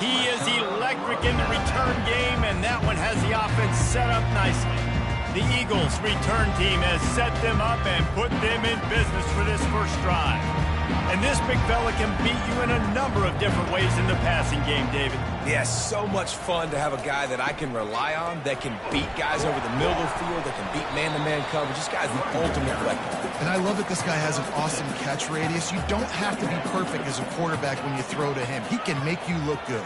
He is electric in the return game, and that one has the offense set up nicely. The Eagles' return team has set them up and put them in business for this first drive. And this big fella can beat you in a number of different ways in the passing game, David. Yeah, so much fun to have a guy that I can rely on, that can beat guys over the middle of the field, that can beat man-to-man coverage. This guy's the ultimate weapon. And I love that this guy has an awesome catch radius. You don't have to be perfect as a quarterback when you throw to him. He can make you look good.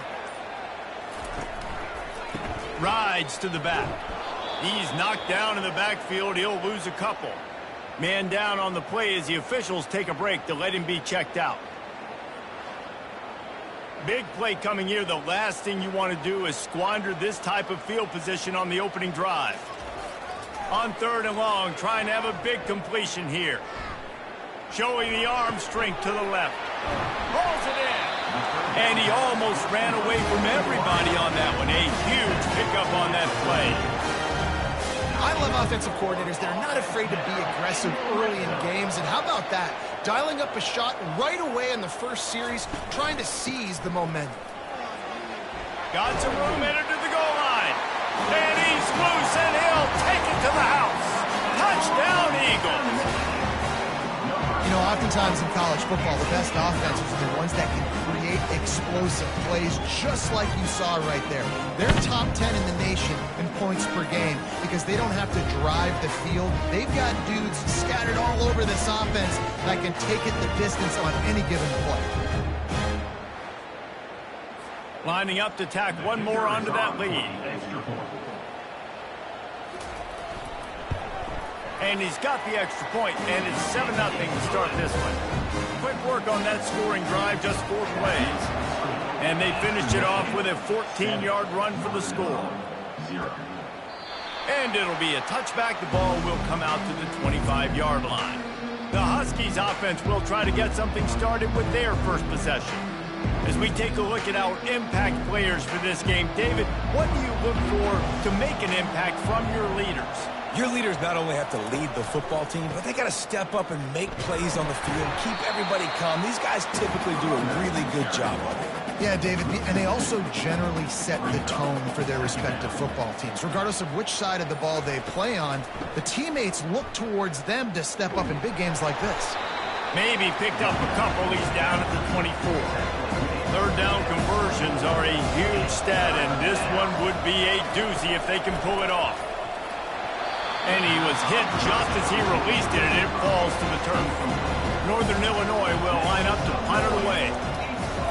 Rides to the back. He's knocked down in the backfield. He'll lose a couple. Man down on the play as the officials take a break to let him be checked out. Big play coming here. The last thing you want to do is squander this type of field position on the opening drive. On 3rd and long, trying to have a big completion here. Showing the arm strength to the left. Rolls it in. And he almost ran away from everybody on that one. A huge pickup on that play. I love offensive coordinators. They're not afraid to be aggressive early in games. And how about that? Dialing up a shot right away in the first series, trying to seize the momentum. Got some room headed to the goal line. And he's loose, and he'll take it to the house. Touchdown, Eagles. You know, oftentimes in college football, the best offenses are the ones that can create explosive plays, just like you saw right there. They're top 10 in the nation in points per game because they don't have to drive the field. They've got dudes scattered all over this offense that can take it the distance on any given play. Lining up to tack one more onto that lead. And he's got the extra point, and it's 7-0 to start this one. Quick work on that scoring drive, just 4 plays. And they finished it off with a 14-yard run for the score. And it'll be a touchback. The ball will come out to the 25-yard line. The Huskies offense will try to get something started with their first possession. As we take a look at our impact players for this game, David, what do you look for to make an impact from your leaders? Your leaders not only have to lead the football team, but they got to step up and make plays on the field, keep everybody calm. These guys typically do a really good job of it. Yeah, David, and they also generally set the tone for their respective football teams. Regardless of which side of the ball they play on, the teammates look towards them to step up in big games like this. Maybe picked up a couple. He's down at the 24. 3rd down conversions are a huge stat, and this one would be a doozy if they can pull it off. And he was hit just as he released it, and it falls to the turf. Northern Illinois will line up to punt it away.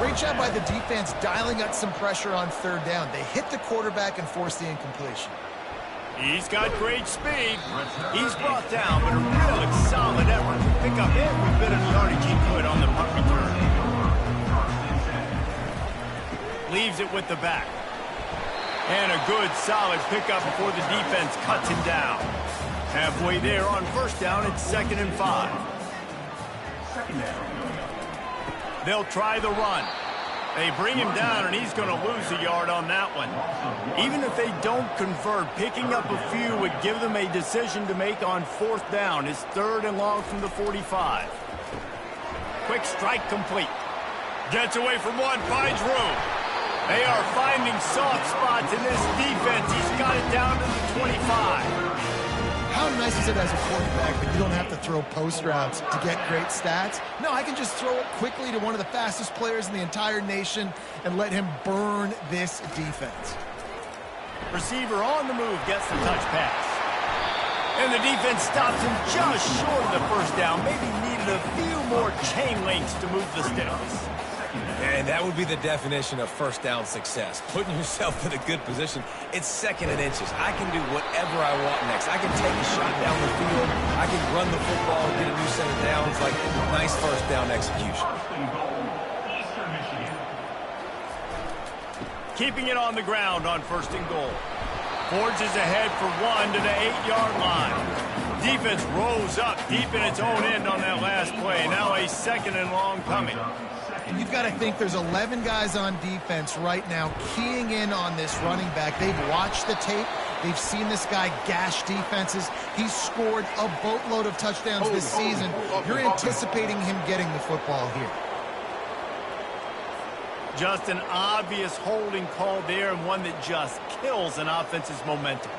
Great job by the defense dialing up some pressure on 3rd down. They hit the quarterback and forced the incompletion. He's got great speed. He's brought down, but a really solid effort to pick up every bit of yardage he could on the punt return. Leaves it with the back. And a good, solid pickup before the defense cuts him down. Halfway there on 1st down, it's 2nd and 5. They'll try the run. They bring him down, and he's going to lose a yard on that one. Even if they don't convert, picking up a few would give them a decision to make on 4th down. It's 3rd and long from the 45. Quick strike complete. Gets away from one, finds room. They are finding soft spots in this defense. He's got it down to the 25. How nice is it as a quarterback that you don't have to throw post routes to get great stats? No, I can just throw it quickly to one of the fastest players in the entire nation and let him burn this defense. Receiver on the move gets the touch pass. And the defense stops him just short of the 1st down. Maybe needed a few more chain links to move the sticks. And that would be the definition of 1st down success. Putting yourself in a good position. It's 2nd and inches. I can do whatever I want next. I can take a shot down the field. I can run the football, get a new set of downs. Like, nice 1st down execution. Keeping it on the ground on 1st and goal. Forges ahead for 1 to the 8-yard line. Defense rolls up deep in its own end on that last play. Now a 2nd and long coming. You've got to think there's 11 guys on defense right now keying in on this running back. They've watched the tape. They've seen this guy gash defenses. He's scored a boatload of touchdowns this season. You're anticipating him getting the football here. Just an obvious holding call there, and one that just kills an offense's momentum.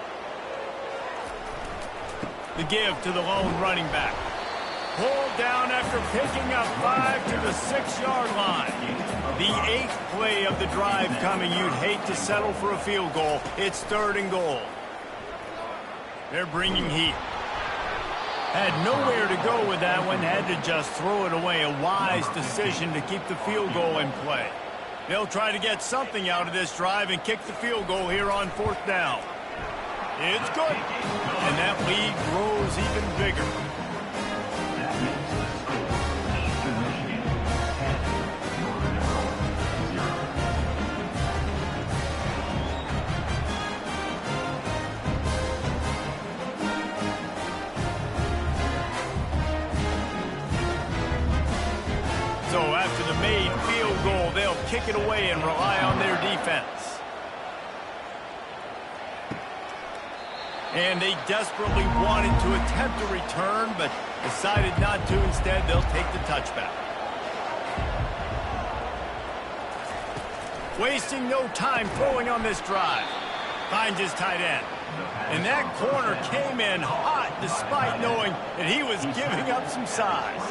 The give to the lone running back. Pulled down after picking up 5 to the 6-yard line. The 8th play of the drive coming. You'd hate to settle for a field goal. It's 3rd and goal. They're bringing heat. Had nowhere to go with that one. Had to just throw it away. A wise decision to keep the field goal in play. They'll try to get something out of this drive and kick the field goal here on 4th down. It's good. And that lead grows even bigger. So after the made field goal, they'll kick it away and rely on their defense. And they desperately wanted to attempt a return, but decided not to. Instead, they'll take the touchback. Wasting no time throwing on this drive. Finds his tight end. And that corner came in hot despite knowing that he was giving up some size.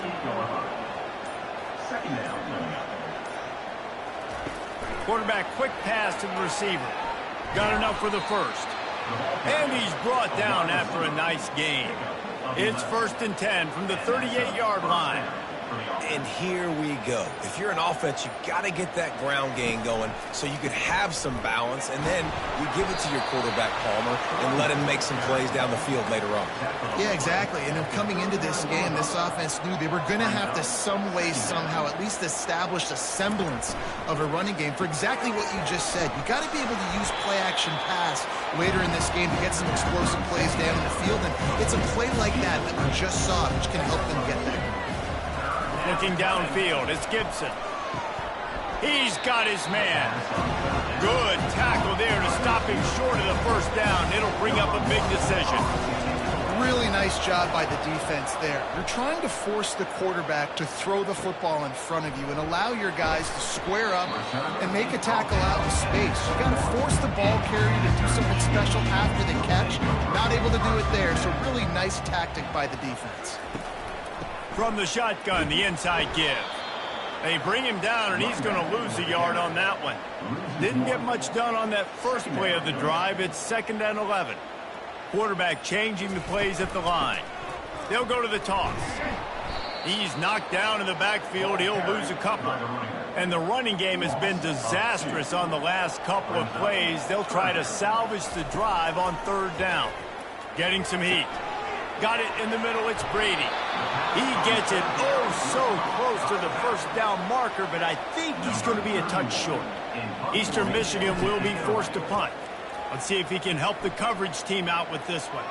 Quarterback quick pass to the receiver. Got enough for the first. And he's brought down after a nice gain. It's 1st and 10 from the 38-yard line. And here we go. If you're an offense, you got to get that ground game going so you could have some balance, and then you give it to your quarterback, Palmer, and let him make some plays down the field later on. Yeah, exactly. And coming into this game, this offense knew they were going to have to some way, somehow, at least establish a semblance of a running game for exactly what you just said. You got to be able to use play-action pass later in this game to get some explosive plays down in the field, and it's a play like that that we just saw which can help them get there. Looking downfield, it's Gibson. He's got his man. Good tackle there to stop him short of the first down. It'll bring up a big decision. Really nice job by the defense there. You're trying to force the quarterback to throw the football in front of you and allow your guys to square up and make a tackle out in space. You got to force the ball carrier to do something special after the catch. Not able to do it there, so really nice tactic by the defense. From the shotgun, the inside give. They bring him down, and he's going to lose a yard on that one. Didn't get much done on that first play of the drive. It's 2nd and 11. Quarterback changing the plays at the line. They'll go to the toss. He's knocked down in the backfield. He'll lose a couple. And the running game has been disastrous on the last couple of plays. They'll try to salvage the drive on 3rd down. Getting some heat. Got it in the middle. It's Brady. He gets it so close to the first down marker, but I think he's going to be a touch short. Eastern Michigan will be forced to punt. Let's see if he can help the coverage team out with this one.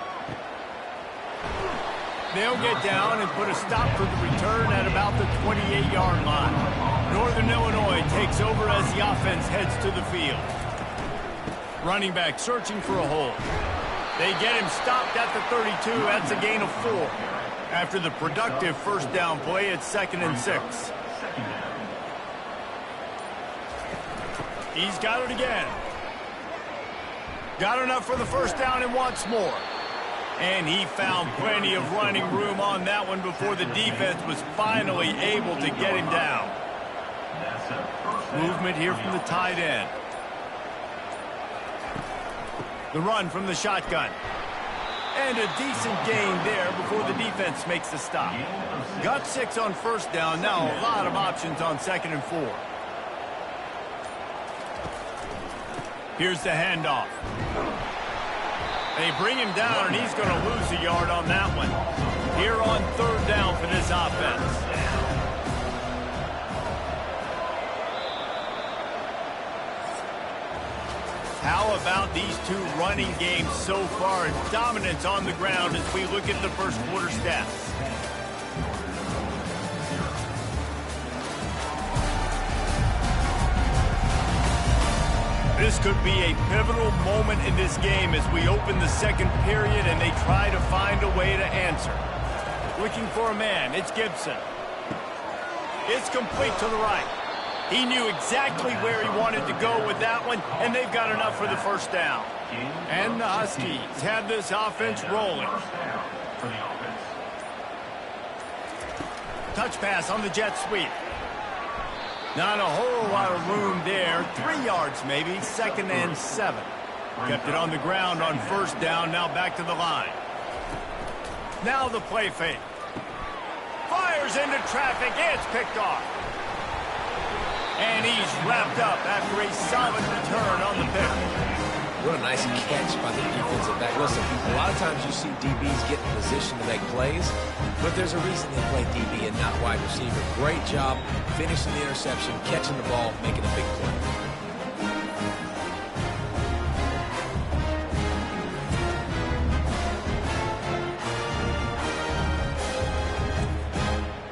They'll get down and put a stop for the return at about the 28-yard line. Northern Illinois takes over as the offense heads to the field. Running back searching for a hole. They get him stopped at the 32. That's a gain of 4. After the productive first down play, it's 2nd and 6. He's got it again. Got enough for the first down and wants more. And he found plenty of running room on that one before the defense was finally able to get him down. Movement here from the tight end. The run from the shotgun. And a decent gain there before the defense makes the stop. Got 6 on first down. Now a lot of options on 2nd and 4. Here's the handoff. They bring him down, and he's going to lose a yard on that one. Here on 3rd down for this offense. How about these two running games so far? Dominance on the ground as we look at the first quarter stats. This could be a pivotal moment in this game as we open the 2nd period and they try to find a way to answer. Looking for a man, it's Gibson. It's complete to the right. He knew exactly where he wanted to go with that one, and they've got enough for the first down. And the Huskies have this offense rolling. Touch pass on the jet sweep. Not a whole lot of room there. 3 yards maybe, 2nd and 7. Kept it on the ground on first down, now back to the line. Now the play fake. Fires into traffic, it's picked off. And he's wrapped up after a solid return on the pick. What a nice catch by the defensive back. Listen, a lot of times you see DBs get in position to make plays, but there's a reason they play DB and not wide receiver. Great job finishing the interception, catching the ball, making a big play.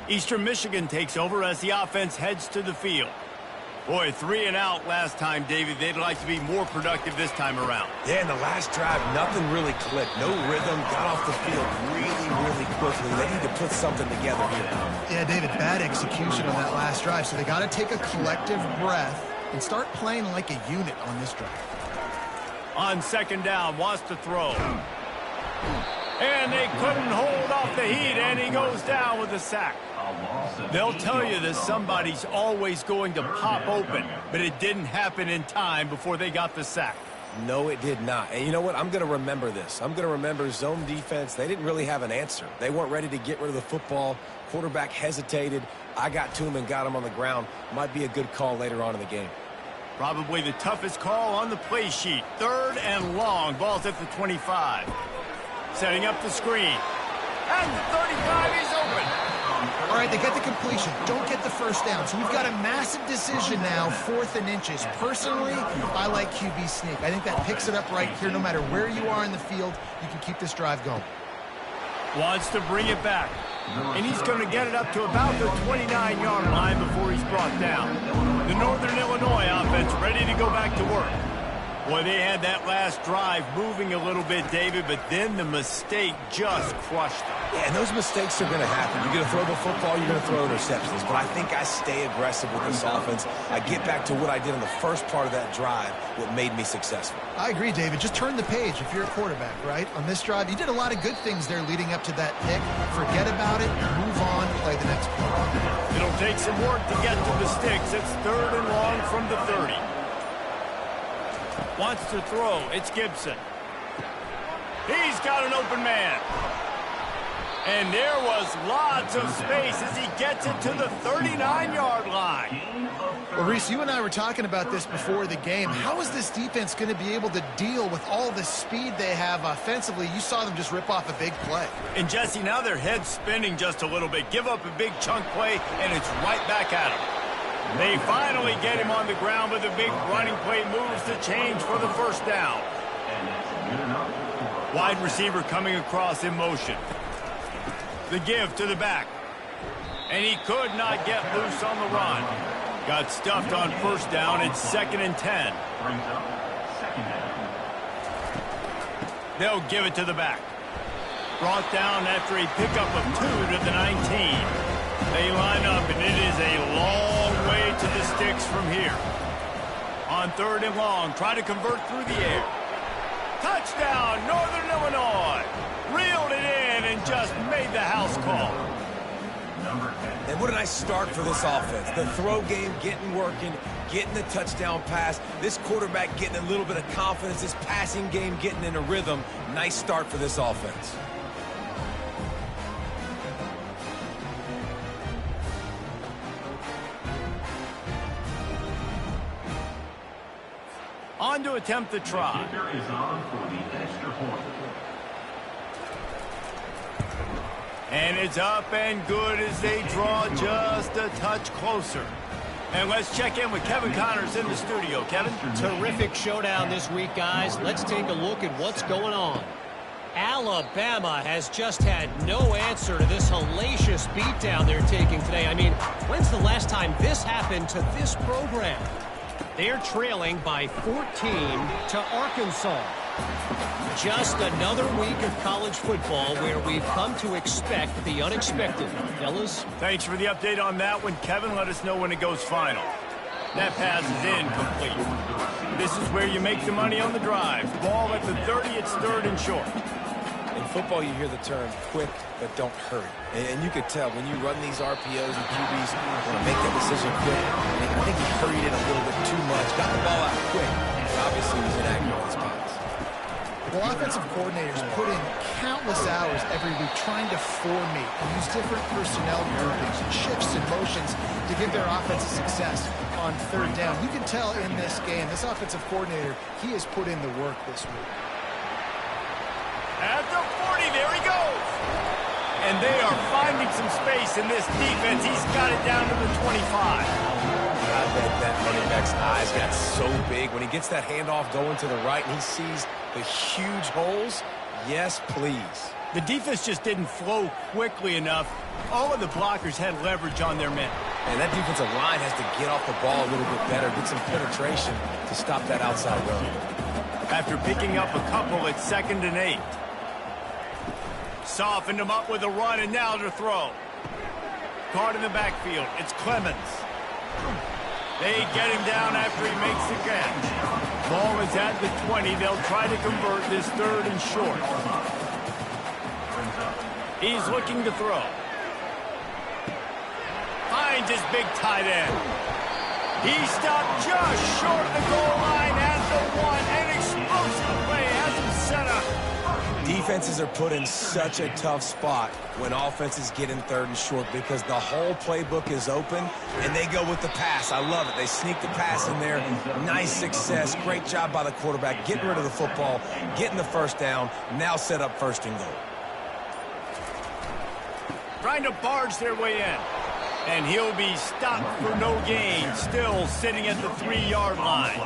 Eastern Michigan takes over as the offense heads to the field. Boy, 3 and out last time, David. They'd like to be more productive this time around. Yeah, in the last drive, nothing really clicked. No rhythm, got off the field really quickly. They need to put something together here. Yeah, David, bad execution on that last drive, so they got to take a collective breath and start playing like a unit on this drive. On 2nd down, wants to throw. And they couldn't hold off the heat, and he goes down with a sack. They'll tell you that somebody's always going to pop open, but it didn't happen in time before they got the sack. No, it did not. And you know what? I'm going to remember this. I'm going to remember zone defense. They didn't really have an answer. They weren't ready to get rid of the football. Quarterback hesitated. I got to him and got him on the ground. Might be a good call later on in the game. Probably the toughest call on the play sheet. 3rd and long. Ball's at the 25. Setting up the screen. And the 35, he's open. All right, they get the completion. Don't get the first down. So you've got a massive decision now, 4th and inches. Personally, I like QB sneak. I think that picks it up right here. No matter where you are in the field, you can keep this drive going. Wants to bring it back. And he's going to get it up to about the 29-yard line before he's brought down. The Northern Illinois offense ready to go back to work. Boy, they had that last drive moving a little bit, David, but then the mistake just crushed them. Yeah, and those mistakes are going to happen. You're going to throw the football, you're going to throw interceptions. But I think I stay aggressive with this offense. I get back to what I did in the first part of that drive, what made me successful. I agree, David. Just turn the page if you're a quarterback, right? On this drive, you did a lot of good things there leading up to that pick. Forget about it, move on, play the next play. It'll take some work to get to the sticks. It's 3rd and long from the 30. Wants to throw. It's Gibson. He's got an open man. And there was lots of space as he gets it to the 39-yard line. Well, Reese, you and I were talking about this before the game. How is this defense going to be able to deal with all the speed they have offensively? You saw them just rip off a big play. And, Jesse, now their head's spinning just a little bit. Give up a big chunk play, and it's right back at them. They finally get him on the ground, but the big running play moves the change for the first down. Wide receiver coming across in motion. The give to the back. And he could not get loose on the run. Got stuffed on first down. It's 2nd and 10. They'll give it to the back. Brought down after a pickup of 2 to the 19. They line up, and it is a long way to the sticks from here. On 3rd and long, try to convert through the air. Touchdown, Northern Illinois. Reeled it in and just made the house call. And what a nice start for this offense. The throw game getting working, getting the touchdown pass. This quarterback getting a little bit of confidence. This passing game getting in a rhythm. Nice start for this offense. On to attempt the try. And it's up and good as they draw just a touch closer. And let's check in with Kevin Connors in the studio. Kevin? Terrific showdown this week, guys. Let's take a look at what's going on. Alabama has just had no answer to this hellacious beatdown they're taking today. I mean, when's the last time this happened to this program? They're trailing by 14 to Arkansas. Just another week of college football where we've come to expect the unexpected. Fellas? Thanks for the update on that one, Kevin. Let us know when it goes final. That pass is incomplete. This is where you make the money on the drive. Ball at the 30, it's third and short. In football, you hear the term quick, but don't hurry. And you could tell when you run these RPOs and QBs want to make that decision quick. I think he hurried it a little bit too much. Got the ball out quick, but obviously he was inaccurate on his pass. Well, offensive coordinators put in countless hours every week trying to formate and use different personnel groupings and shifts and motions to give their offense success on third down. You can tell in this game, this offensive coordinator, he has put in the work this week. At the 40, there he goes. And they are finding some space in this defense. He's got it down to the 25. I bet that running back's eyes got so big when he gets that handoff going to the right and he sees the huge holes. Yes, please. The defense just didn't flow quickly enough. All of the blockers had leverage on their men. And that defensive line has to get off the ball a little bit better, get some penetration to stop that outside run. After picking up a couple, it's 2nd and 8. Softened him up with a run, and now to throw. Caught in the backfield. It's Clemens. They get him down after he makes the catch. Ball is at the 20. They'll try to convert this third and short. He's looking to throw. Finds his big tight end. He stopped just short of the goal line at the 1. An explosive play has him set up. Defenses are put in such a tough spot when offenses get in third and short because the whole playbook is open and they go with the pass. I love it. They sneak the pass in there. Nice success. Great job by the quarterback getting rid of the football, getting the first down, now set up 1st and goal. Trying to barge their way in. And he'll be stopped for no gain, still sitting at the 3-yard line.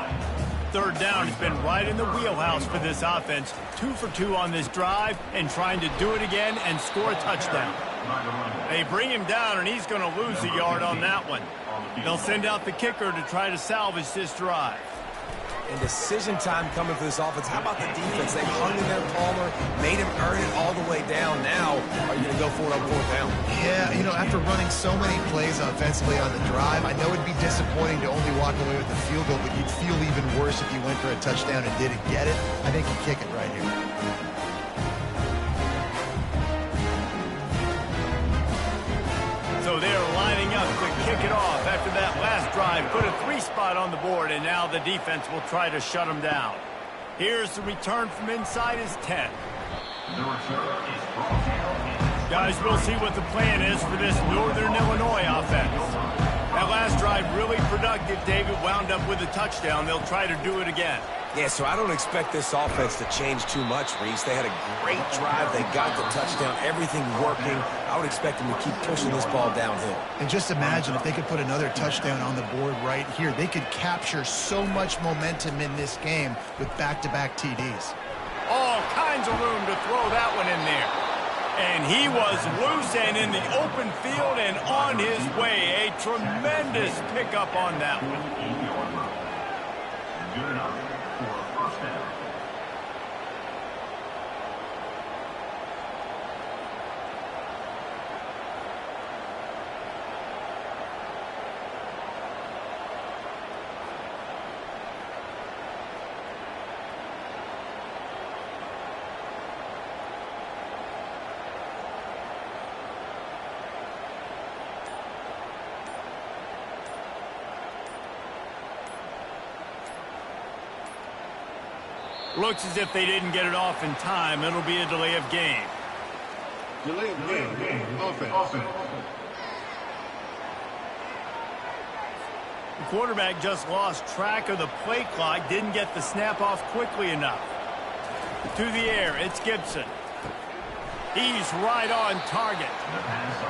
Third down has been right in the wheelhouse for this offense. 2 for 2 on this drive and trying to do it again and score a touchdown. They bring him down, and he's going to lose a yard on that one. They'll send out the kicker to try to salvage this drive. And decision time coming for this offense. How about the defense? They hung in there, Palmer, made him earn it all the way down. Now, are you going to go for it on 4th down? Yeah, you know, after running so many plays offensively on the drive, I know it'd be disappointing to only walk away with the field goal, but you'd feel even worse if you went for a touchdown and didn't get it. I think you kick it right here. So they're lining up to kick it off after that last drive. Put a 3-spot on the board, and now the defense will try to shut them down. Here's the return from inside his 10. Guys, we'll see what the plan is for this Northern Illinois offense. That last drive really productive. David wound up with a touchdown. They'll try to do it again. Yeah, so I don't expect this offense to change too much, Reese. They had a great drive. They got the touchdown. Everything working. I would expect them to keep pushing this ball downhill. And just imagine if they could put another touchdown on the board right here. They could capture so much momentum in this game with back-to-back TDs. All kinds of room to throw that one in there. And he was loose and in the open field and on his way. A tremendous pickup on that one. Good enough for a 1st down. Looks as if they didn't get it off in time. It'll be a delay of game. Delay of game. Offense. The quarterback just lost track of the play clock. Didn't get the snap off quickly enough. To the air, it's Gibson. He's right on target.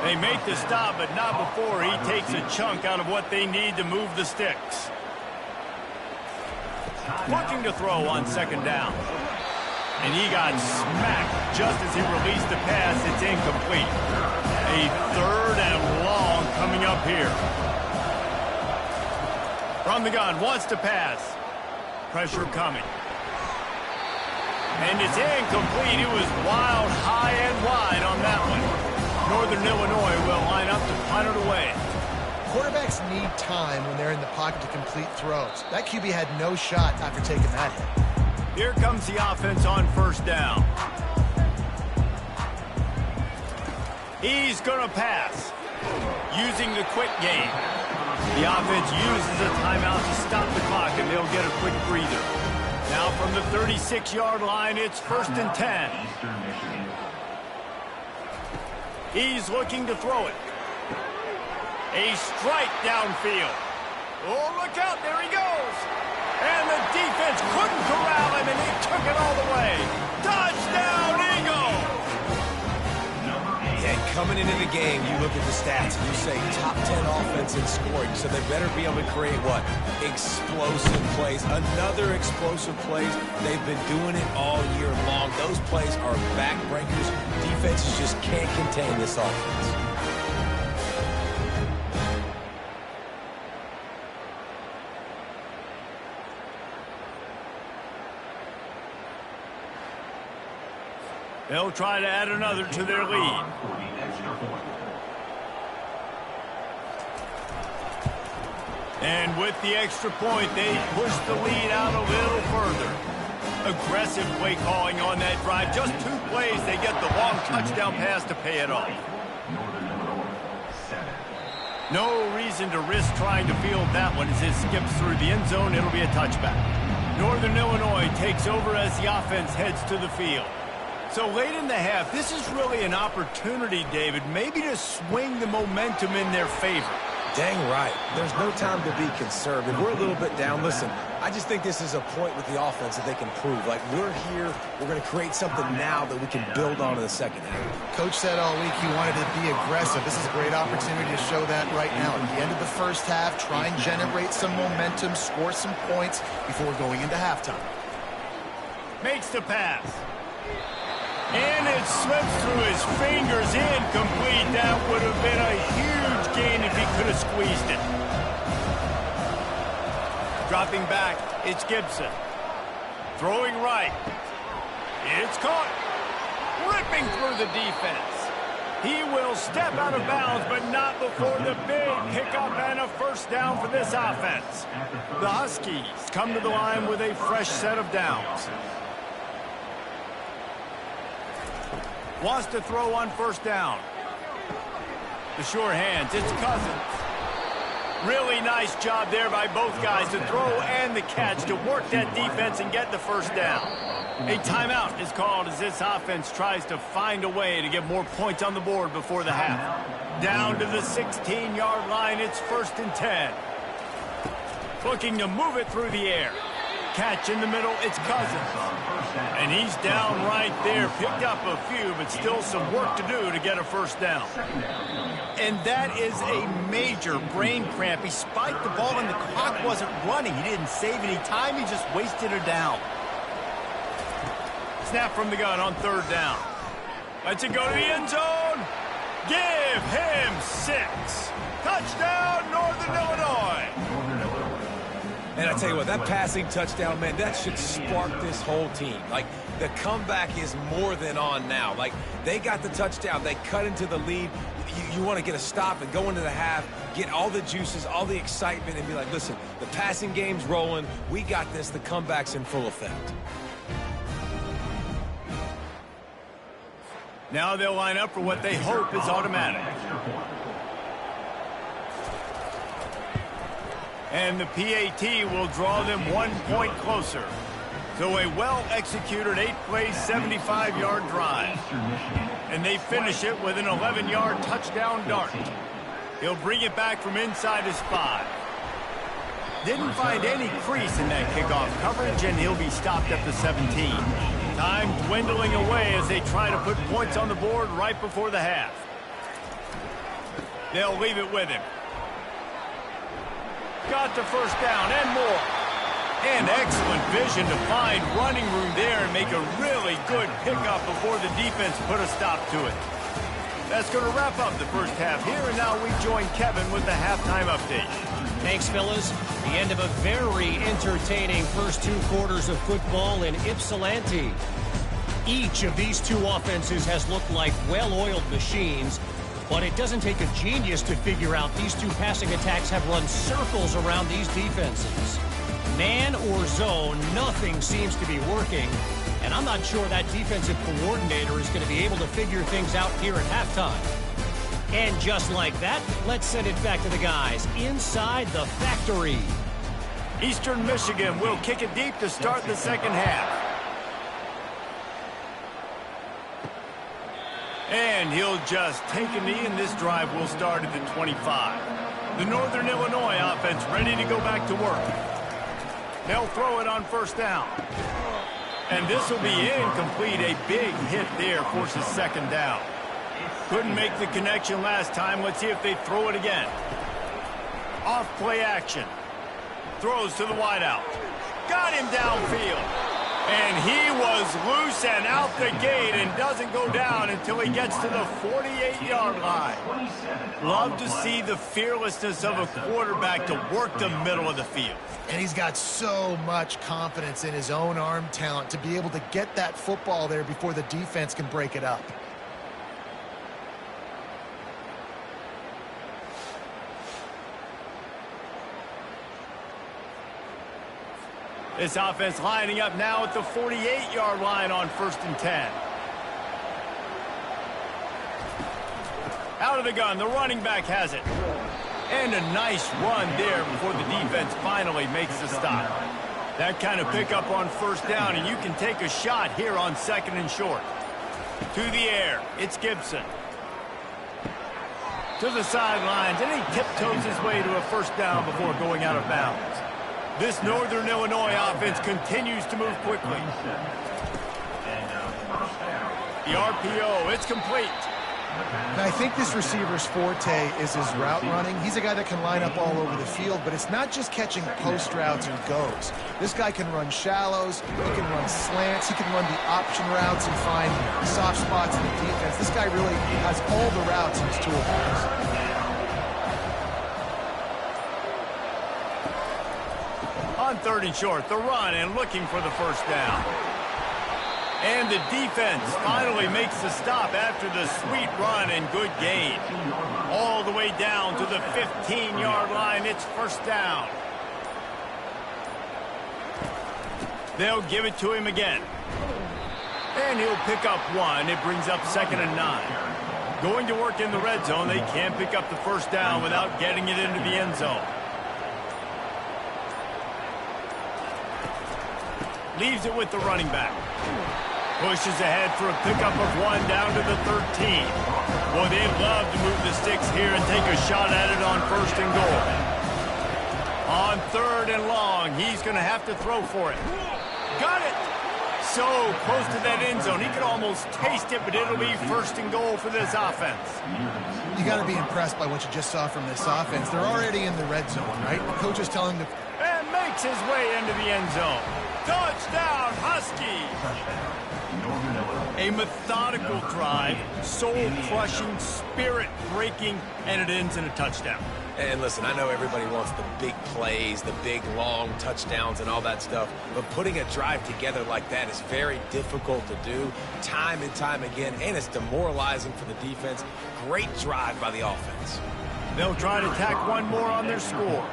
They make the stop, but not before he takes a chunk out of what they need to move the sticks. Looking to throw on 2nd down. And he got smacked just as he released the pass. It's incomplete. A 3rd and long coming up here. From the gun, wants to pass. Pressure coming. And it's incomplete. It was wild, high and wide on that one. Northern Illinois will line up to punt it away. Quarterbacks need time when they're in the pocket to complete throws. That QB had no shot after taking that hit. Here comes the offense on first down. He's going to pass, using the quick game. The offense uses a timeout to stop the clock, and they'll get a quick breather. Now from the 36-yard line, it's 1st and 10. He's looking to throw it. A strike downfield. Oh, look out, there he goes. And the defense couldn't corral him, and he took it all the way. Touchdown, Eagle! And coming into the game, you look at the stats and you say top 10 offense in scoring, so they better be able to create what? Explosive plays. Another explosive plays. They've been doing it all year long. Those plays are backbreakers. Defenses just can't contain this offense. They'll try to add another to their lead. And with the extra point, they push the lead out a little further. Aggressive play calling on that drive. Just 2 plays, they get the long touchdown pass to pay it off. No reason to risk trying to field that one as it skips through the end zone. It'll be a touchback. Northern Illinois takes over as the offense heads to the field. So late in the half, this is really an opportunity, David, maybe to swing the momentum in their favor. Dang right. There's no time to be conservative. We're a little bit down. Listen, I just think this is a point with the offense that they can prove. Like, we're here, we're going to create something now that we can build on in the second half. Coach said all week he wanted to be aggressive. This is a great opportunity to show that right now. At the end of the first half, try and generate some momentum, score some points before going into halftime. Makes the pass. And it slips through his fingers, incomplete. That would have been a huge gain if he could have squeezed it. Dropping back, it's Gibson. Throwing right. It's caught. Ripping through the defense. He will step out of bounds, but not before the big pickup and a first down for this offense. The Huskies come to the line with a fresh set of downs. Wants to throw on first down. The sure hands, it's Cousins. Really nice job there by both guys, the throw and the catch, to work that defense and get the first down. A timeout is called as this offense tries to find a way to get more points on the board before the half. Down to the 16-yard line, it's 1st and 10. Looking to move it through the air. Catch in the middle, it's Cousins. And he's down right there, picked up a few, but still some work to do to get a first down. And that is a major brain cramp. He spiked the ball and the clock wasn't running. He didn't save any time, he just wasted her down. Snap from the gun on 3rd down. Lets it go to the end zone. Give him 6. Touchdown, Northern Illinois. And I tell you what, that passing touchdown, man, that should spark this whole team. Like, the comeback is more than on now. Like, they got the touchdown. They cut into the lead. You want to get a stop and go into the half, get all the juices, all the excitement, and be like, listen, the passing game's rolling. We got this. The comeback's in full effect. Now they'll line up for what they hope is automatic. And the PAT will draw them 1 point closer. So a well-executed 8-play, 75-yard drive. And they finish it with an 11-yard touchdown dart. He'll bring it back from inside his 5. Didn't find any crease in that kickoff coverage, and he'll be stopped at the 17. Time dwindling away as they try to put points on the board right before the half. They'll leave it with him. Got the first down and more. And excellent vision to find running room there and make a really good pickup before the defense put a stop to it. That's going to wrap up the first half here, and now we join Kevin with the halftime update. Thanks, fellas. The end of a very entertaining first 2 quarters of football in Ypsilanti. Each of these 2 offenses has looked like well-oiled machines, But it doesn't take a genius to figure out these two passing attacks have run circles around these defenses. Man or zone, nothing seems to be working. And I'm not sure that defensive coordinator is going to be able to figure things out here at halftime. And just like that, let's send it back to the guys inside the factory. Eastern Michigan will kick it deep to start the second half. And he'll just take a knee, and this drive will start at the 25. The Northern Illinois offense ready to go back to work. They'll throw it on first down. And this will be incomplete. A big hit there forces second down. Couldn't make the connection last time. Let's see if they throw it again. Off play action. Throws to the wideout. Got him downfield. And he was loose and out the gate and doesn't go down until he gets to the 48-yard line. Love to see the fearlessness of a quarterback to work the middle of the field. And he's got so much confidence in his own arm talent to be able to get that football there before the defense can break it up. This offense lining up now at the 48-yard line on 1st and 10. Out of the gun, the running back has it. And a nice run there before the defense finally makes the stop. That kind of pickup on first down, and you can take a shot here on 2nd and short. To the air, it's Gibson. To the sidelines, and he tiptoes his way to a first down before going out of bounds. This Northern Illinois offense continues to move quickly. The RPO, it's complete. And I think this receiver's forte is his route running. He's a guy that can line up all over the field, but it's not just catching post routes or goes. This guy can run shallows, he can run slants, he can run the option routes and find soft spots in the defense. This guy really has all the routes in his toolbox. On 3rd and short, the run and looking for the first down. And the defense finally makes the stop after the sweet run and good gain. All the way down to the 15-yard line, it's first down. They'll give it to him again. And he'll pick up one. It brings up 2nd and 9. Going to work in the red zone, they can't pick up the first down without getting it into the end zone. Leaves it with the running back. Pushes ahead for a pickup of one down to the 13. Boy, they'd love to move the sticks here and take a shot at it on 1st and goal. On 3rd and long, he's going to have to throw for it. Got it! So close to that end zone. He could almost taste it, but it'll be 1st and goal for this offense. You got to be impressed by what you just saw from this offense. They're already in the red zone, right? The coach is telling them. And makes his way into the end zone. Touchdown, Husky! A methodical drive, soul-crushing, spirit-breaking, and it ends in a touchdown. And listen, I know everybody wants the big plays, the big, long touchdowns and all that stuff, but putting a drive together like that is very difficult to do time and time again, and it's demoralizing for the defense. Great drive by the offense. They'll try to tack one more on their score.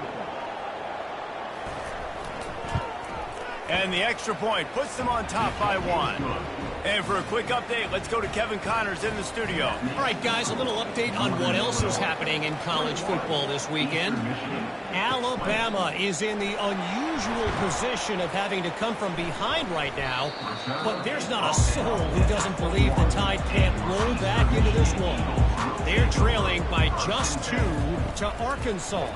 And the extra point puts them on top by 1. And for a quick update, let's go to Kevin Connors in the studio. All right, guys, a little update on what else is happening in college football this weekend. Alabama is in the unusual position of having to come from behind right now, but there's not a soul who doesn't believe the Tide can't roll back into this one. They're trailing by just 2 to Arkansas.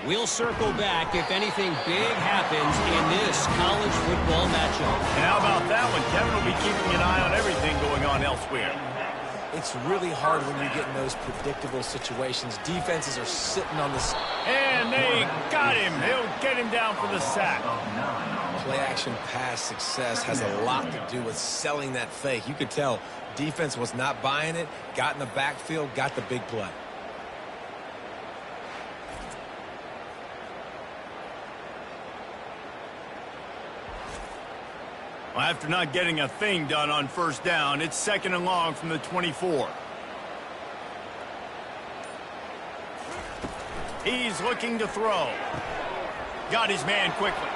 We'll circle back if anything big happens in this college football matchup. And how about that one? Kevin will be keeping an eye on everything going on elsewhere. It's really hard when you get in those predictable situations. Defenses are sitting on the... And they got him. They'll get him down for the sack. Play-action pass success has a lot to do with selling that fake. You could tell defense was not buying it, got in the backfield, got the big play. Well, after not getting a thing done on first down, it's 2nd and long from the 24. He's looking to throw. Got his man quickly.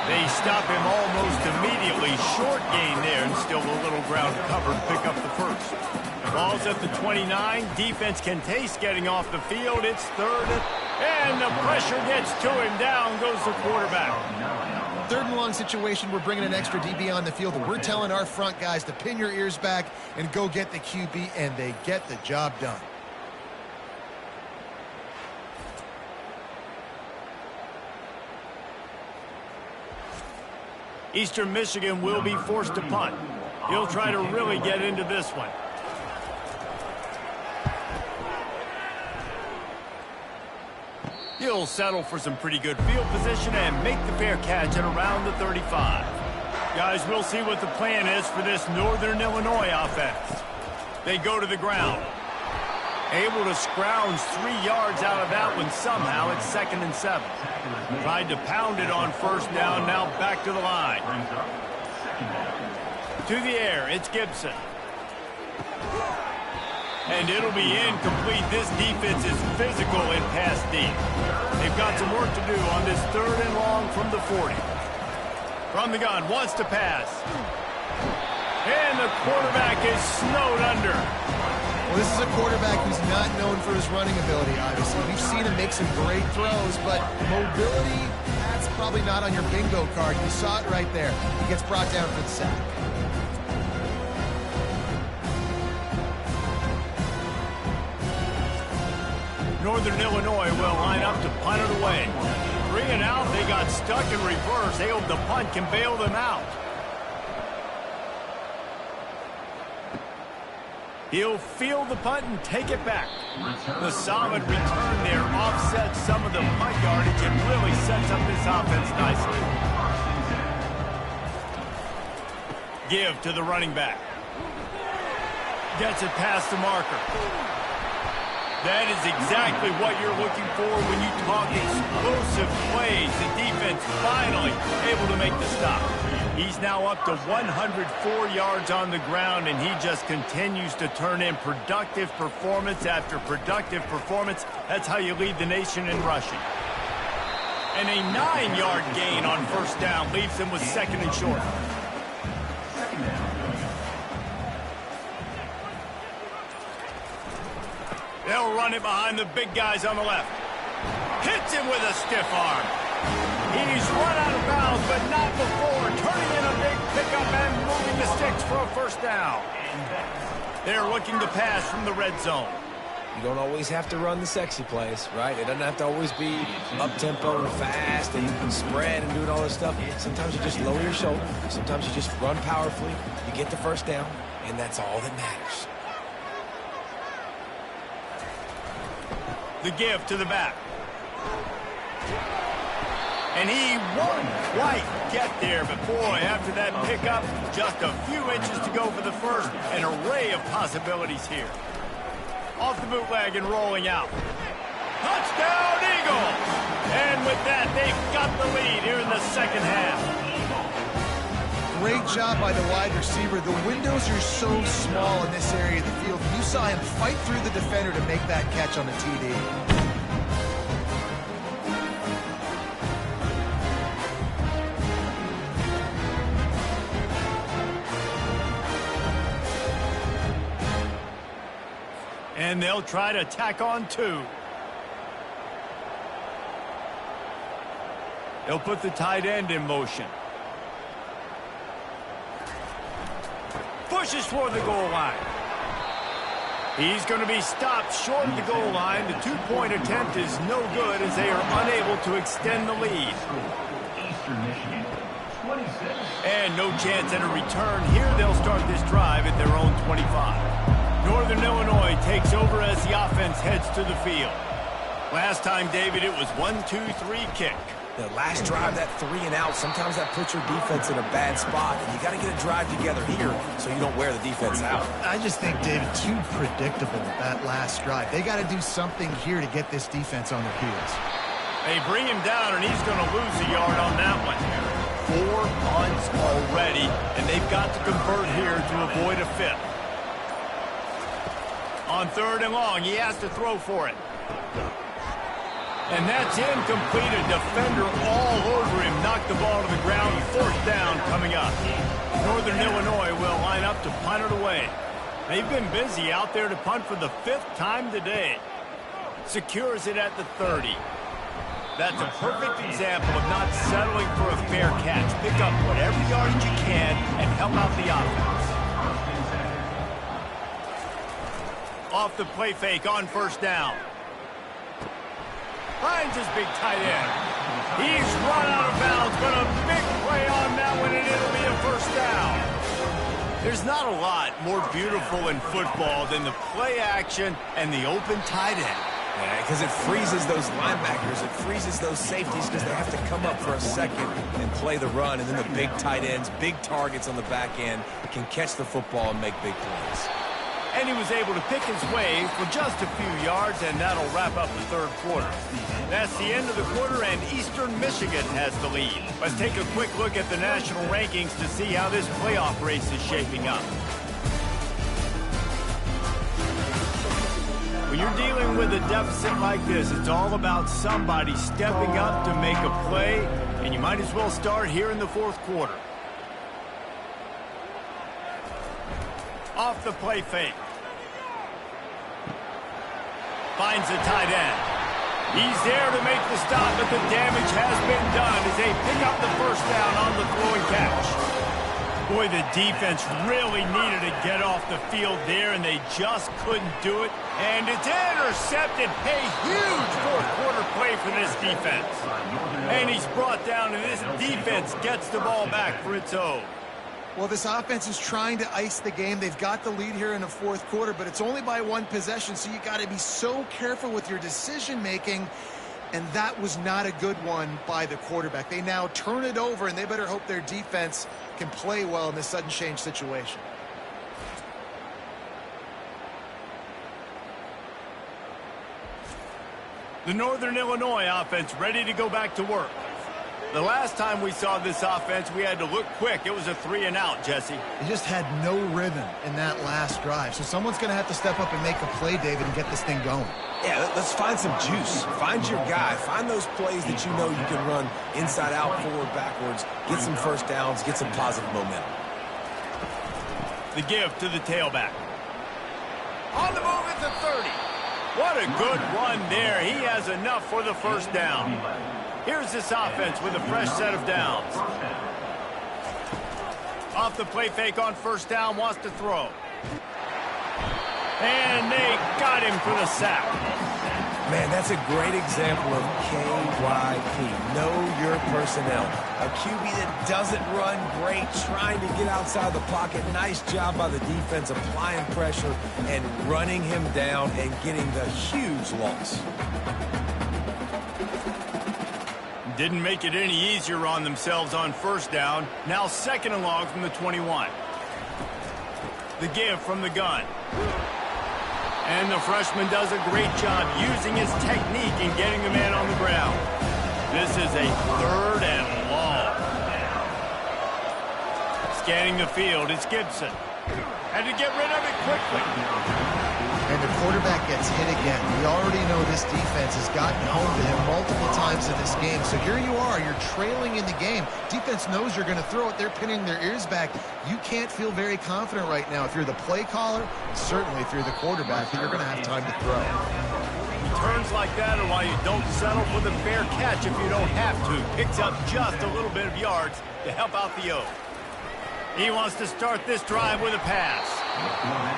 They stop him almost immediately. Short gain there, and still a little ground cover to pick up the first. Ball's at the 29. Defense can taste getting off the field. It's third, and the pressure gets to him. Down goes the quarterback. Third and long situation, we're bringing an extra DB on the field, and we're telling our front guys to pin your ears back and go get the QB, and they get the job done. Eastern Michigan will be forced to punt. He'll try to really get into this one. He'll settle for some pretty good field position and make the fair catch at around the 35. Guys, we'll see what the plan is for this Northern Illinois offense. They go to the ground. Able to scrounge 3 yards out of that one somehow. It's 2nd and 7. Tried to pound it on first down, now back to the line. To the air, it's Gibson. And it'll be incomplete. This defense is physical in pass deep. They've got some work to do on this 3rd and long from the 40. From the gun, wants to pass. And the quarterback is snowed under. Well, this is a quarterback who's not known for his running ability, obviously. We've seen him make some great throws, but mobility, that's probably not on your bingo card. You saw it right there. He gets brought down for the sack. Northern Illinois will line up to punt it away. 3 and out, they got stuck in reverse. They hope the punt can bail them out. He'll field the punt and take it back. The solid return there offsets some of the punt yardage and really sets up this offense nicely. Give to the running back. Gets it past the marker. That is exactly what you're looking for when you talk explosive plays. The defense finally able to make the stop. He's now up to 104 yards on the ground, and he just continues to turn in productive performance after productive performance. That's how you lead the nation in rushing. And a 9-yard gain on first down leaves him with 2nd and short. They'll run it behind the big guys on the left. Hits him with a stiff arm. He's run out of bounds, but not before. Turning in a big pickup and moving the sticks for a first down. They're looking to pass from the red zone. You don't always have to run the sexy plays, right? It doesn't have to always be up-tempo and fast and spread and doing all this stuff. Sometimes you just lower your shoulder. Sometimes you just run powerfully. You get the first down, and that's all that matters. The give to the back. And he won't quite get there, but boy, after that pickup, just a few inches to go for the first. An array of possibilities here. Off the bootleg and rolling out. Touchdown, Eagles! And with that, they've got the lead here in the second half. Great job by the wide receiver. The windows are so small in this area of the field. You saw him fight through the defender to make that catch on the TD. And they'll try to tack on 2. They'll put the tight end in motion. Pushes for the goal line. He's going to be stopped short of the goal line. The 2-point attempt is no good as they are unable to extend the lead. And no chance at a return. Here they'll start this drive at their own 25. Northern Illinois takes over as the offense heads to the field. Last time, David, it was 1-2-3 kick. The last drive, that 3 and out, sometimes that puts your defense in a bad spot, and you got to get a drive together here so you don't wear the defense out. I just think, David, too predictable, that last drive. They got to do something here to get this defense on their heels. They bring him down, and he's going to lose a yard on that one. 4 punts already, and they've got to convert here to avoid a 5th. On 3rd and long, he has to throw for it. And that's incomplete. A defender all over him. Knocked the ball to the ground. Fourth down coming up. Northern Illinois will line up to punt it away. They've been busy out there to punt for the 5th time today. Secures it at the 30. That's a perfect example of not settling for a fair catch. Pick up whatever yardage you can and help out the offense. Off the play fake on first down. Finds his big tight end. He's run out of bounds, but a big play on that one, and it'll be a first down. There's not a lot more beautiful in football than the play action and the open tight end. Yeah, because it freezes those linebackers. It freezes those safeties because they have to come up for a second and play the run. And then the big tight ends, big targets on the back end can catch the football and make big plays. And he was able to pick his way for just a few yards, and that'll wrap up the third quarter. That's the end of the quarter, and Eastern Michigan has the lead. Let's take a quick look at the national rankings to see how this playoff race is shaping up. When you're dealing with a deficit like this, it's all about somebody stepping up to make a play, and you might as well start here in the fourth quarter. Off the play fake. Finds the tight end. He's there to make the stop, but the damage has been done as they pick up the first down on the throwing catch. Boy, the defense really needed to get off the field there, and they just couldn't do it. And it's intercepted. A huge fourth-quarter play for this defense. And he's brought down, and this defense gets the ball back for its own. Well, this offense is trying to ice the game. They've got the lead here in the fourth quarter, but it's only by one possession, so you got to be so careful with your decision-making, and that was not a good one by the quarterback. They now turn it over, and they better hope their defense can play well in this sudden change situation. The Northern Illinois offense ready to go back to work. The last time we saw this offense, we had to look quick. It was a 3-and-out, Jesse. They just had no rhythm in that last drive. So someone's going to have to step up and make a play, David, and get this thing going. Yeah, let's find some juice. Find your guy. Find those plays that you know you can run inside out, forward, backwards. Get some first downs. Get some positive momentum. The give to the tailback. On the move at the 30. What a good run there. He has enough for the first down. Here's this offense with a fresh set of downs. Off the play fake on first down, wants to throw. And they got him for the sack. Man, that's a great example of KYP. Know your personnel. A QB that doesn't run great, trying to get outside the pocket. Nice job by the defense applying pressure and running him down and getting the huge loss. Didn't make it any easier on themselves on first down. Now second and long from the 21. The give from the gun. And the freshman does a great job using his technique and getting the man on the ground. This is a third and long. Scanning the field, it's Gibson. Had to get rid of it quickly. And the quarterback gets hit again. We already know this defense has gotten home to him multiple times in this game. So here you are, you're trailing in the game. Defense knows you're going to throw it. They're pinning their ears back. You can't feel very confident right now. If you're the play caller, certainly if you're the quarterback, that you're going to have time to throw. Turns like that are why you don't settle for the fair catch if you don't have to. Picks up just a little bit of yards to help out the O. He wants to start this drive with a pass.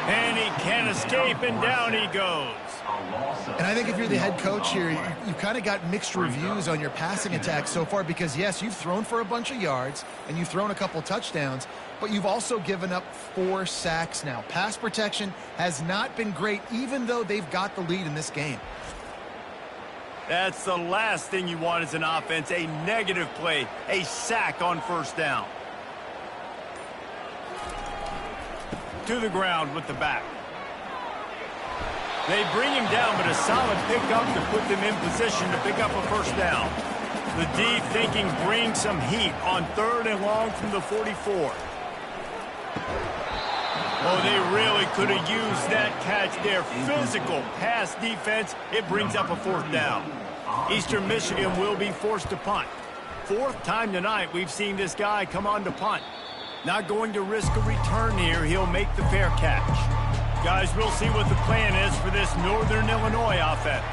And he can't escape, and down he goes. And I think if you're the head coach here, you've kind of got mixed reviews on your passing attack so far because, yes, you've thrown for a bunch of yards, and you've thrown a couple touchdowns, but you've also given up 4 sacks now. Pass protection has not been great, even though they've got the lead in this game. That's the last thing you want as an offense, a negative play, a sack on first down. To the ground with the back. They bring him down, but a solid pickup to put them in position to pick up a first down. The D thinking bring some heat on third and long from the 44. Oh, they really could have used that catch there. Physical pass defense. It brings up a fourth down. Eastern Michigan will be forced to punt. Fourth time tonight we've seen this guy come on to punt. Not going to risk a return here. He'll make the fair catch. Guys, we'll see what the plan is for this Northern Illinois offense.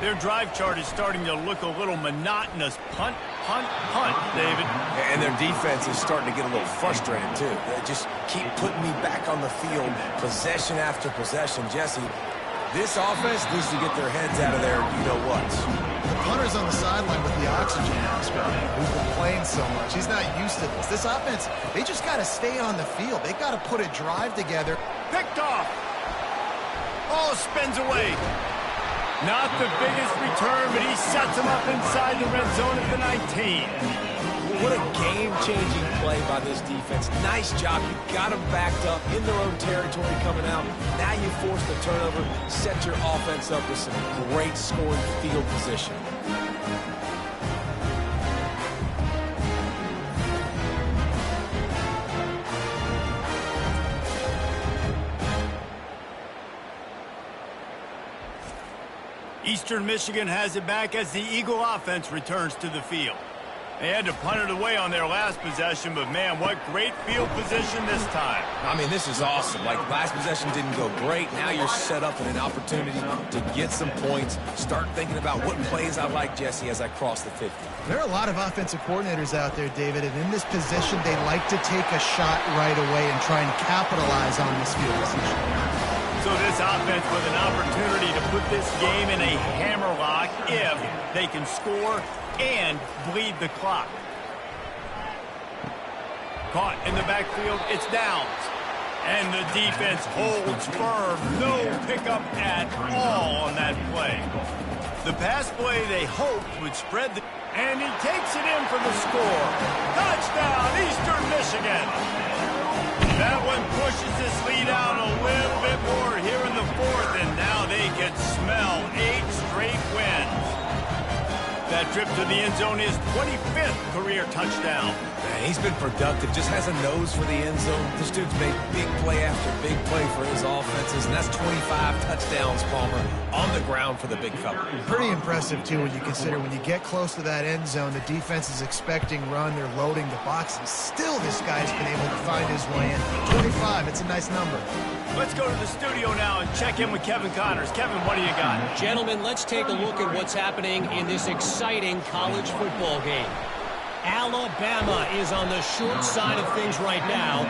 Their drive chart is starting to look a little monotonous. Punt, punt, punt, David. And their defense is starting to get a little frustrated, too. They just keep putting me back on the field, possession after possession. Jesse, this offense needs to get their heads out of there, you-know-what. The punter's on the sideline with the oxygen mask on, who's been playing so much. He's not used to this. This offense, they just got to stay on the field. They got to put a drive together. Picked off. Oh, spins away. Not the biggest return, but he sets him up inside the red zone at the 19. What a game-changing play by this defense. Nice job. You got them backed up in their own territory coming out. Now you force the turnover, set your offense up with some great scoring field position. Eastern Michigan has it back as the Eagle offense returns to the field. They had to punt it away on their last possession, but man, what great field position this time. I mean, this is awesome. Like, last possession didn't go great. Now you're set up with an opportunity to get some points. Start thinking about what plays I like, Jesse, as I cross the 50. There are a lot of offensive coordinators out there, David, and in this position, they like to take a shot right away and try and capitalize on this field position. So this offense with an opportunity to put this game in a hammerlock if they can score and bleed the clock. Caught in the backfield, it's downs. And the defense holds firm. No pickup at all on that play. The pass play they hoped would spread the... And he takes it in for the score. Touchdown, Eastern Michigan. That one pushes this lead out a little bit more here in the fourth, and now they can smell 8 straight wins. That trip to the end zone is 25th career touchdown. Man, he's been productive, just has a nose for the end zone. This dude's made big play after big play for his offenses, and that's 25 touchdowns, Palmer, on the ground for the big fella. Pretty impressive, too, when you consider when you get close to that end zone, the defense is expecting run, they're loading the box, and still this guy's been able to find his way in. 25, it's a nice number. Let's go to the studio now and check in with Kevin Connors. Kevin, what do you got? Gentlemen, let's take a look at what's happening in this exciting college football game. Alabama is on the short side of things right now,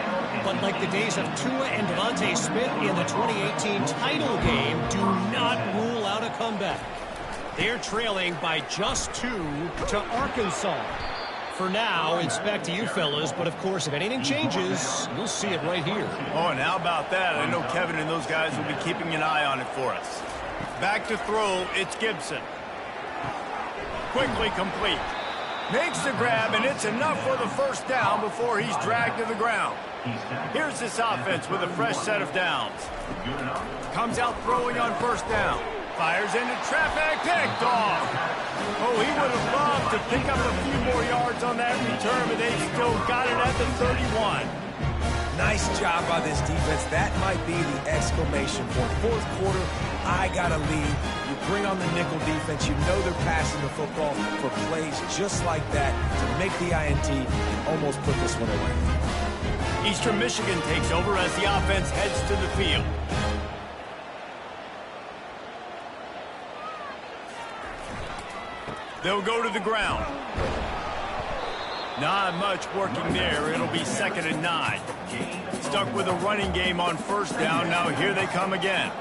but like the days of Tua and Devontae Smith in the 2018 title game, do not rule out a comeback. They're trailing by just 2 to Arkansas. For now, it's back to you fellas, but of course, if anything changes, you'll see it right here. Oh, and how about that? I know Kevin and those guys will be keeping an eye on it for us. Back to throw, it's Gibson. Quickly complete. Makes the grab, and it's enough for the first down before he's dragged to the ground. Here's this offense with a fresh set of downs. Comes out throwing on first down. Fires into traffic, picked off. Oh, he would have loved to pick up a few more yards on that return, but they still got it at the 31. Nice job by this defense. That might be the exclamation point. Fourth quarter, I got a lead. You bring on the nickel defense. You know they're passing the football for plays just like that to make the INT and almost put this one away. Eastern Michigan takes over as the offense heads to the field. They'll go to the ground. Not much working there. It'll be 2nd and 9. Stuck with a running game on first down. Now here they come again.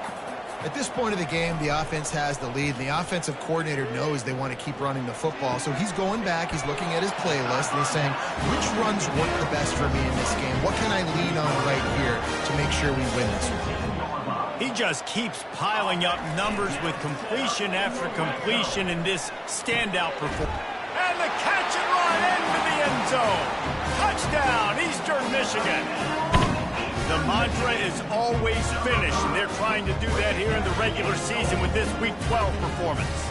At this point of the game, the offense has the lead. The offensive coordinator knows they want to keep running the football. So he's going back. He's looking at his playlist. And he's saying, which runs work the best for me in this game? What can I lean on right here to make sure we win this one? He just keeps piling up numbers with completion after completion in this standout performance. And the catch and run into the end zone. Touchdown, Eastern Michigan. The mantra is always finish, and they're trying to do that here in the regular season with this Week 12 performance.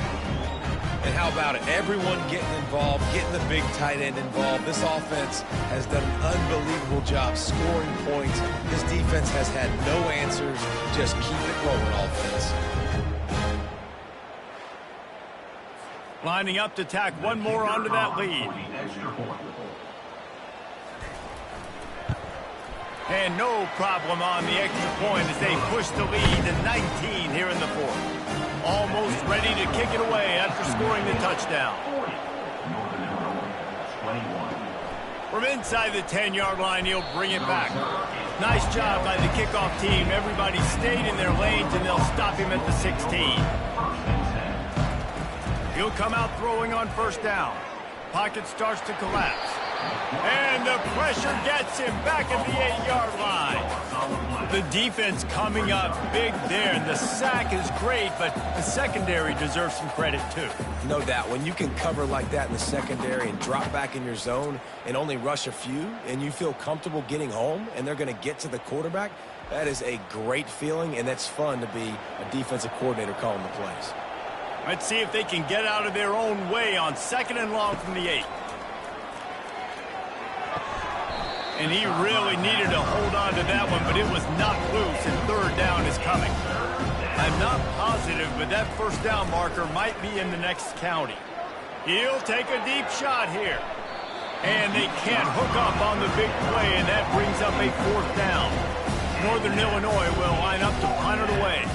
And how about it? Everyone getting involved, getting the big tight end involved. This offense has done an unbelievable job scoring points. This defense has had no answers. Just keep it rolling, offense. Lining up to tack one more onto that lead. And no problem on the extra point as they push the lead to 19 here in the fourth. Almost ready to kick it away after scoring the touchdown. From inside the 10-yard line, he'll bring it back. Nice job by the kickoff team. Everybody stayed in their lanes, and they'll stop him at the 16. He'll come out throwing on first down. Pocket starts to collapse. And the pressure gets him back at the 8-yard line. The defense coming up big there. And the sack is great, but the secondary deserves some credit too. No doubt. When you can cover like that in the secondary and drop back in your zone and only rush a few, and you feel comfortable getting home, and they're going to get to the quarterback, that is a great feeling, and that's fun to be a defensive coordinator calling the plays. Let's see if they can get out of their own way on 2nd and long from the 8. And he really needed to hold on to that one, but it was knocked loose, and 3rd down is coming. I'm not positive, but that first down marker might be in the next county. He'll take a deep shot here. And they can't hook up on the big play, and that brings up a 4th down. Northern Illinois will line up to punt it away.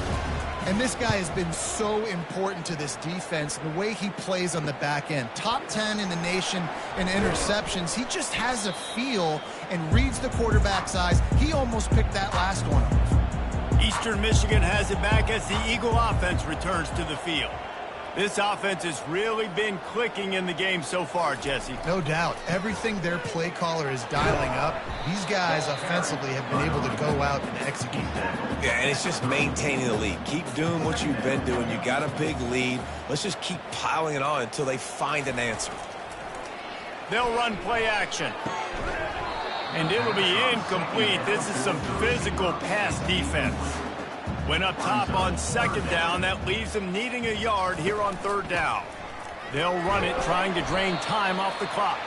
And this guy has been so important to this defense, the way he plays on the back end. Top 10 in the nation in interceptions. He just has a feel and reads the quarterback's eyes. He almost picked that last one off. Eastern Michigan has it back as the Eagle offense returns to the field. This offense has really been clicking in the game so far, Jesse. No doubt. Everything their play caller is dialing up, these guys offensively have been able to go out and execute that. Yeah, and it's just maintaining the lead. Keep doing what you've been doing. You got a big lead. Let's just keep piling it on until they find an answer. They'll run play action. And it'll be incomplete. This is some physical pass defense. Went up top on 2nd down. That leaves them needing a yard here on 3rd down. They'll run it, trying to drain time off the clock.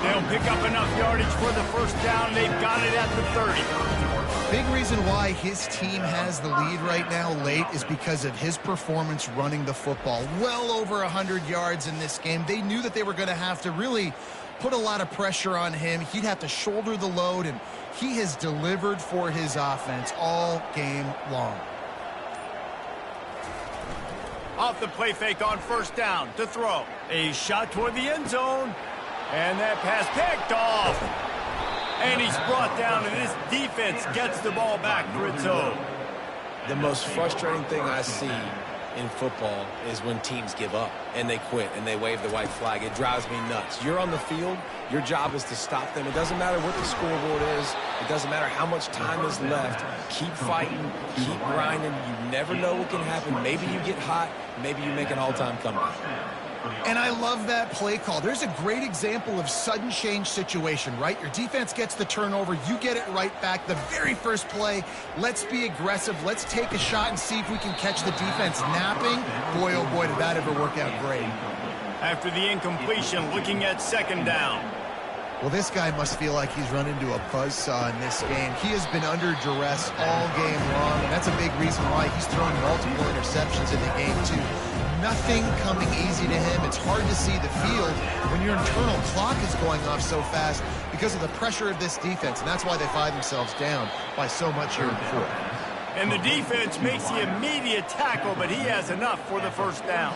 They'll pick up enough yardage for the first down. They've got it at the 30. Big reason why his team has the lead right now late is because of his performance running the football. Well over 100 yards in this game. They knew that they were going to have to really put a lot of pressure on him. He'd have to shoulder the load, and he has delivered for his offense all game long. Off the play fake on first down to throw. A shot toward the end zone. And that pass picked off. And he's brought down, and this defense gets the ball back for its own. The most frustrating thing I see in football is when teams give up and they quit and they wave the white flag. It drives me nuts. You're on the field. Your job is to stop them. It doesn't matter what the scoreboard is. It doesn't matter how much time is left. Keep fighting. Keep grinding. You never know what can happen. Maybe you get hot. Maybe you make an all-time comeback. And I love that play call. There's a great example of sudden change situation, right? Your defense gets the turnover. You get it right back. The very first play, let's be aggressive. Let's take a shot and see if we can catch the defense napping. Boy, oh boy, did that ever work out great. After the incompletion, looking at 2nd down. Well, this guy must feel like he's run into a buzzsaw in this game. He has been under duress all game long, and that's a big reason why he's thrown multiple interceptions in the game, too. Nothing coming easy to him. It's hard to see the field when your internal clock is going off so fast because of the pressure of this defense, and that's why they find themselves down by so much here in the fourth. And the defense makes the immediate tackle, but he has enough for the first down.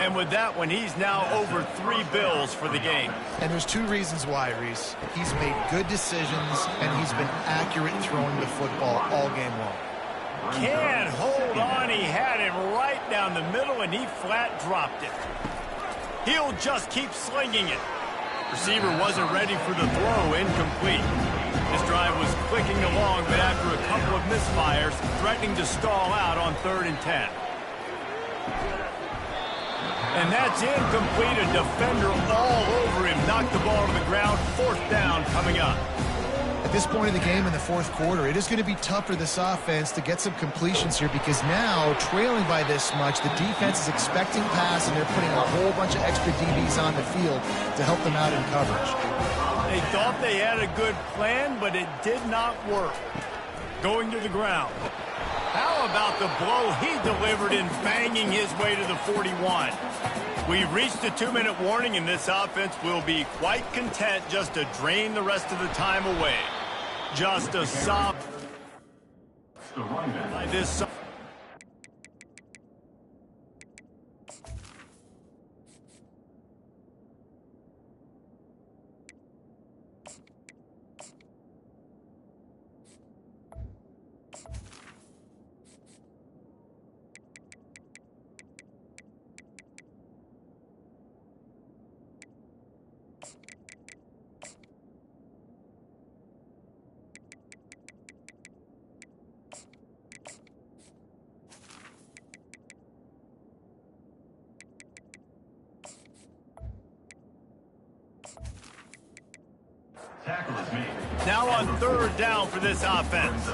And with that one, he's now over 3 bills for the game. And there's 2 reasons why, Reese. He's made good decisions, and he's been accurate throwing the football all game long. Can't hold on. He had it right down the middle, and he flat dropped it. He'll just keep slinging it. Receiver wasn't ready for the throw. Incomplete. This drive was clicking along, but after a couple of misfires, threatening to stall out on 3rd and 10. And that's incomplete. A defender all over him. Knocked the ball to the ground. 4th down coming up. At this point in the game in the fourth quarter, it is going to be tough for this offense to get some completions here because now, trailing by this much, the defense is expecting pass, and they're putting a whole bunch of extra DBs on the field to help them out in coverage. They thought they had a good plan, but it did not work. Going to the ground. How about the blow he delivered in banging his way to the 41? We've reached the 2-minute warning, and this offense will be quite content just to drain the rest of the time away. Just a soft by this. Now on 3rd down for this offense.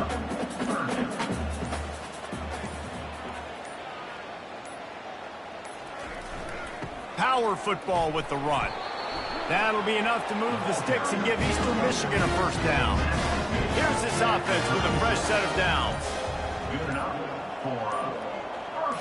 Power football with the run. That'll be enough to move the sticks and give Eastern Michigan a 1st down. Here's this offense with a fresh set of downs.